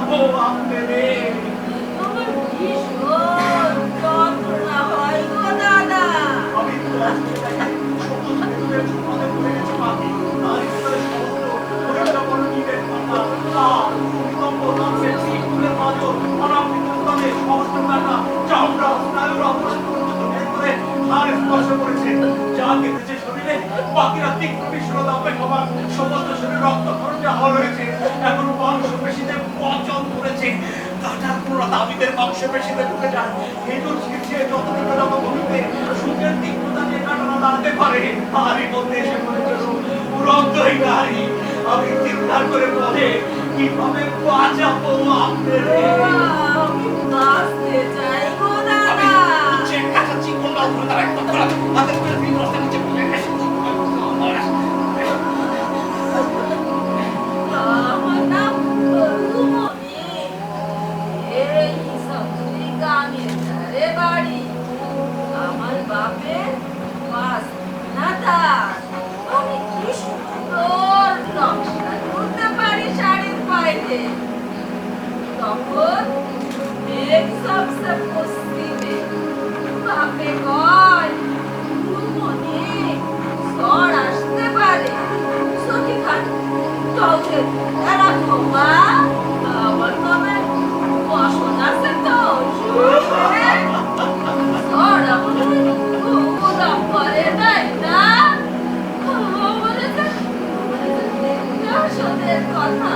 যাবো আপনারে। আমার ভীষণ যন্ত্রণা হয় গো দাদা। আমি তো আসলে সমস্ত ভেতরে বিপদে পড়ে গেছি মা। তারই ভিতরে সমস্ত হরিণটা বড় নিবেন কথা আর ভূমিকম্প ধ্বংসের শিশুদের মাঝও অনাবৃত স্তরে সমস্ত কাটা চামড়া স্নায়ুর অপরাধ পর্যন্ত বের করে হাড়ে স্পর্শ করেছে। যা কেটেছে শরীরে বাকিরা তীক্ষ্ণ বিষণ্ণতা অপেক্ষমান সমস্ত শরীরে রক্তক্ষরণে হল হয়েছে। এখন মাংসপেশিতে পচন করেছে। কাটার পুরো দাবিদের মাংসপেশিতে ঢুকে যায়। ইঁদুর ছিঁড়ছে যতটুকু যত ভূমিতে সুখের তীক্ষ্ণতা নিয়ে কাটানো দাঁড়াতে পারে। তারই মধ্যে এসে পড়েছিল রক্তই নারী। আমি চিৎকার করে বলে কিভাবে বাঁচাবো আপনারে। আমি বাঁচতে চাই গো দাদা। কাছাচ্ছি কোনটা ধরে তারা একটা ধরা হাতে করে দিন রাস্তা নিচে পড়ে গেছে। আমার নাম রুমনি। এই সবজি গ্রামের ধারে বাড়ি। আমার বাপের বাস না তার। আমি কি সুন্দর নকশা করতে পারি শাড়ির বাইরে। তখন মেঘ সবসে পশ্চিমে বাপে কয় রুমনি ঝড় আসতে পারে। সখী খান চৌকে রাখো মা। আমার তবে বসন আছে তো শুনে ঝড় আমাদের উদাম করে নাই না। বলেছে কথা